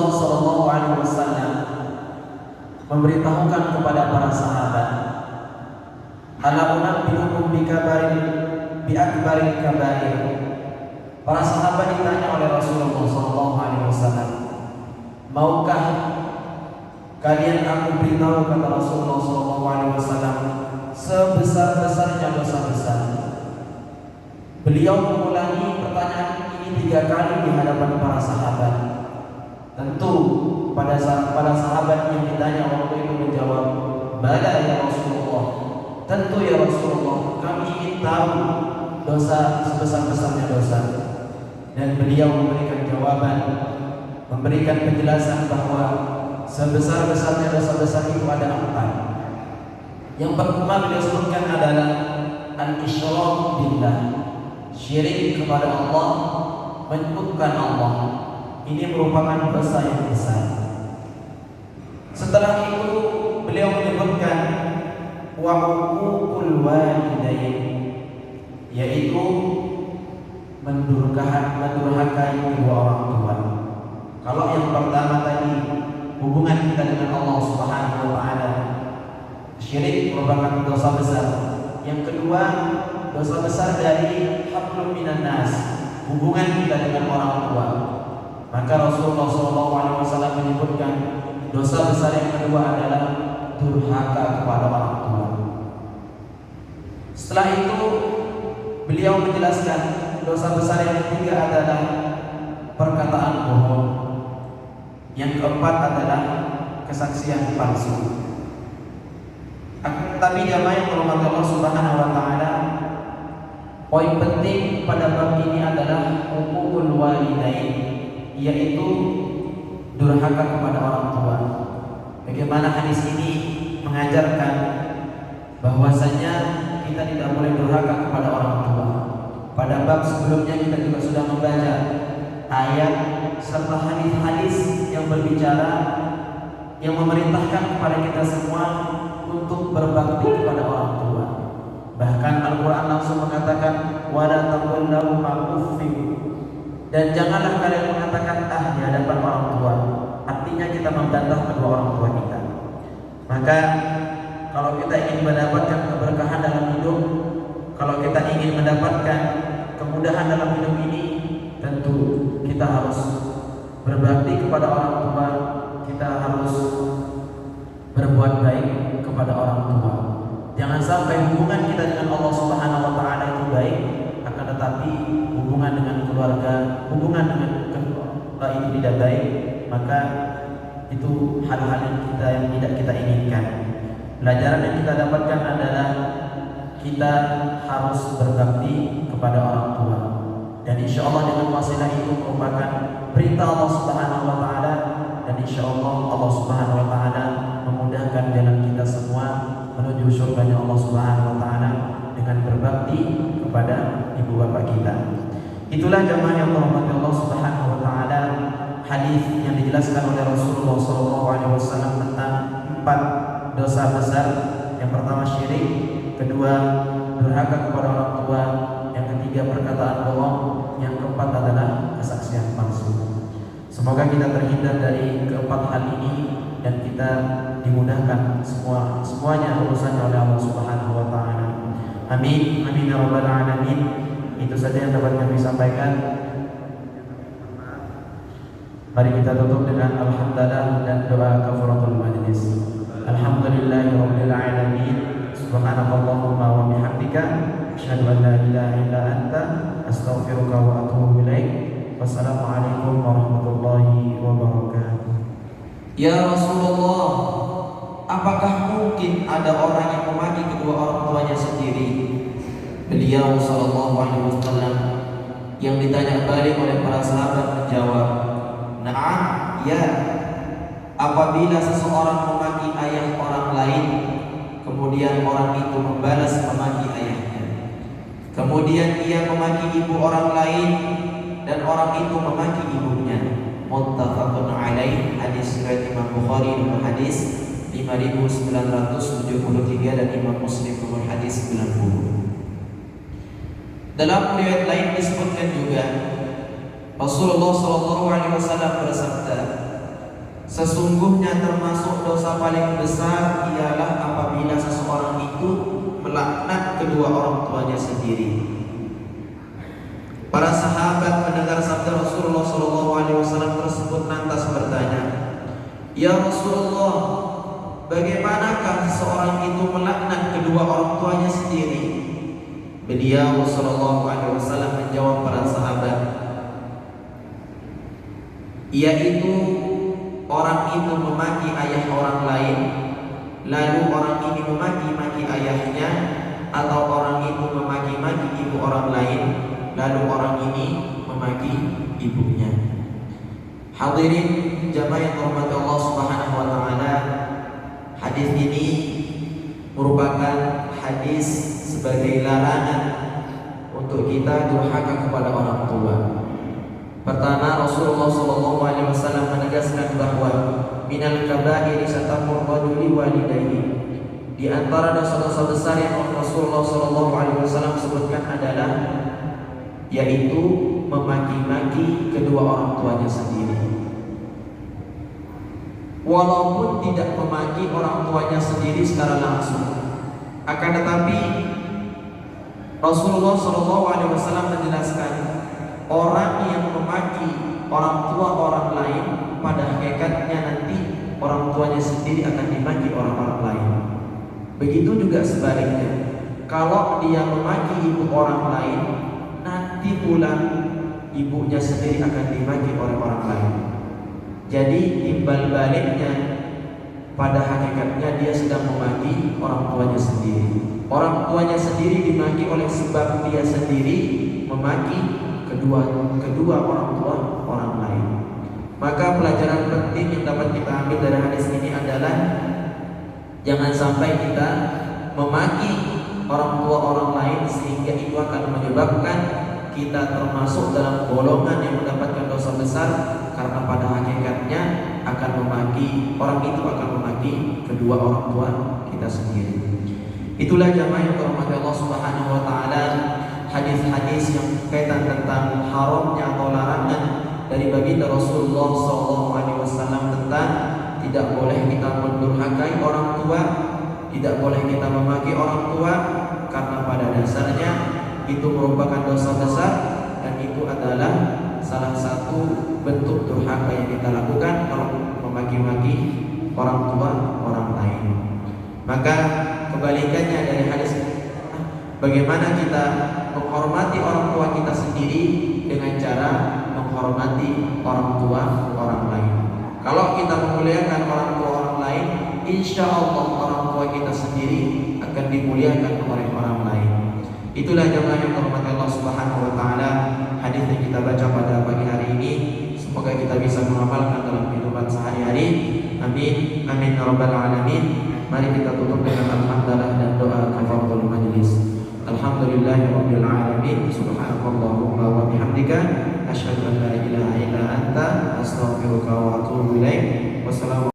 Rasulullah SAW memberitahukan kepada para sahabat, ala unabbiukum bi akbaril kabair. Para sahabat ditanya oleh Rasulullah SAW, maukah kalian aku beritahu, kata Rasulullah SAW, sebesar-besarnya dosa besar. Beliau mengulangi pertanyaan ini 3 kali di hadapan para sahabat. Tentu pada sahabat yang ditanya waktu itu menjawab, bala ya Rasulullah, tentu ya Rasulullah, kami ingin tahu dosa sebesar-besarnya dosa. Dan beliau memberikan jawaban, memberikan penjelasan bahwa sebesar-besarnya dosa besar itu ada 4. Yang pertama beliau sebutkan adalah al-isyrak billah, syirik kepada Allah, menyekutukan Allah. Ini merupakan dosa yang besar. Setelah itu beliau menyebutkan wa uququl walidain, yaitu mendurhakai kedua orang tua. Kalau yang pertama tadi hubungan kita dengan Allah Subhanahu wa taala, syirik merupakan dosa besar. Yang kedua, dosa besar dari hablum minan nas, hubungan kita dengan orang tua. Maka Rasulullah SAW menyebutkan dosa besar yang kedua adalah durhaka kepada orang tua. Setelah itu beliau menjelaskan dosa besar yang ketiga adalah perkataan bohong. Yang keempat adalah kesaksian palsu. Tapi jamaah yang berhormat Allah Subhanahu wa taala, poin penting pada bab ini adalah uququl walidain, yaitu durhaka kepada orang tua. Bagaimana hadis ini mengajarkan bahwasanya kita tidak boleh durhaka kepada orang tua. Pada bab sebelumnya kita juga sudah membaca ayat serta hadis-hadis yang berbicara, yang memerintahkan kepada kita semua untuk berbakti kepada orang tua. Bahkan Al-Quran langsung mengatakan wala taqul lahuma uffin, dan janganlah kalian mengatakan di hadapan orang tua. Artinya kita membantah kedua orang tua kita. Maka kalau kita ingin mendapatkan keberkahan dalam hidup, kalau kita ingin mendapatkan kemudahan dalam hidup ini, tentu kita harus berbakti kepada orang tua. Kita harus berbuat baik kepada orang tua. Jangan sampai hubungan kita dengan Allah Subhanahu wa taala itu baik, akan tetapi hubungan dengan keluarga, hubungan dengan keluarga itu tidak baik, maka itu hal-hal yang tidak kita inginkan. Pelajaran yang kita dapatkan adalah kita harus berbakti kepada orang tua. Dan insya Allah dengan wasilah itu merupakan perintah Allah Subhanahu wa taala, dan insya Allah Allah Subhanahu wa taala memudahkan jalan kita semua menuju surganya Allah Subhanahu wa taala dengan berbakti kepada ibu bapak kita. Itulah jamaah yang dirahmati Allah Subhanahu wa taala, hadis yang dijelaskan oleh Rasulullah SAW tentang 4 dosa besar. Yang pertama syirik, kedua durhaka kepada orang tua, yang ketiga perkataan bohong, yang keempat adalah kesaksian palsu. Semoga kita terhindar dari keempat hal ini dan kita dimudahkan semuanya urusannya oleh Allah Subhanahu wa taala. Amin amin ya rabbal alamin. Itu saja yang dapat kami sampaikan. Mari kita tutup dengan alhamdulillah dan doa kafaratul majlis. Alhamdulillahirabbil alamin. Subhanakallahumma wa bihamdika asyhadu an la ilaha illa anta astaghfiruka wa atubu ilaik. Wassalamualaikum warahmatullahi wabarakatuh. Ya Rasulullah, apakah mungkin ada orang yang memaki kedua orang tuanya sendiri? Beliau sallallahu alaihi wasallam yang ditanya balik oleh para sahabat menjawab, "Na'am, ya. Apabila seseorang memaki ayah orang lain, kemudian orang itu membalas memaki ayahnya. Kemudian ia memaki ibu orang lain dan orang itu memaki ibunya." Muttafaqun alaih. Hadis riwayat Imam Bukhari nomor hadis 5973 dan Imam Muslim nomor hadis 90. Dalam riwayat lain disebutkan juga Rasulullah SAW bersabda, Sesungguhnya termasuk dosa paling besar ialah apabila seseorang itu melaknat kedua orang tuanya sendiri. Para sahabat mendengar sabda Rasulullah SAW tersebut lantas bertanya, "Ya Rasulullah, bagaimanakah seseorang itu melaknat kedua orang tuanya sendiri?" Beliau SAW menjawab para sahabat, yaitu orang itu memaki ayah orang lain, lalu orang ini memaki-maki ayahnya, atau orang itu memaki-maki ibu orang lain, lalu orang ini memaki ibunya. Hadirin jamaah yang dirahmati Allah Subhanahu wa taala, hadis ini merupakan hadis sebagai larangan untuk kita durhaka kepada orang tua. Pertama, Rasulullah SAW menegaskan bahwa minal kabairi satamur rajuli walidayhi. Di antara dosa-dosa besar yang Rasulullah SAW sebutkan adalah yaitu memaki-maki kedua orang tuanya sendiri. Walaupun tidak memaki orang tuanya sendiri secara langsung, akan tetapi Rasulullah SAW menjelaskan orang yang memaki orang tua orang lain pada hakikatnya nanti orang tuanya sendiri akan dimaki orang-orang lain. Begitu juga sebaliknya, kalau dia memaki ibu orang lain, nanti pula ibunya sendiri akan dimaki oleh orang lain. Jadi timbal baliknya, pada hakikatnya dia sedang memaki orang tuanya sendiri. Orang tuanya sendiri dimaki oleh sebab dia sendiri memaki kedua orang tua orang lain. Maka pelajaran penting yang dapat kita ambil dari hadis ini adalah jangan sampai kita memaki orang tua orang lain sehingga itu akan menyebabkan kita termasuk dalam golongan yang mendapatkan dosa besar, karena pada hakikatnya akan memaki orang itu akan memaki kedua orang tua kita sendiri. Itulah jamaah yang dirahmati Allah Subhanahu wa taala, hadis-hadis yang berkaitan tentang haramnya atau larangan dari baginda Rasulullah SAW tentang tidak boleh kita mendurhakai orang tua, tidak boleh kita memaki orang tua, karena pada dasarnya itu merupakan dosa besar dan itu adalah salah satu bentuk durhaka yang kita lakukan kalau memaki-maki orang tua orang lain. Maka kebalikannya dari hadis, bagaimana kita menghormati orang tua kita sendiri dengan cara menghormati orang tua orang lain. Kalau kita memuliakan orang tua orang lain, insya Allah orang tua kita sendiri akan dimuliakan oleh orang lain. Itulah jamaah yang dirahmati Allah Subhanahu wa taala, hadis yang kita baca pada pagi hari ini. Semoga kita bisa mengamalkan dalam kehidupan sehari-hari. Amin, amin ya rabbal alamin. Mari kita tutup dengan alhamdulillah dan doa kafaratul majlis. Alhamdulillahirabbil alamin. Subhanakallahumma wa bihamdika asyhadu an la ilaha illa anta astaghfiruka wa atubu ilaik. Wassalamu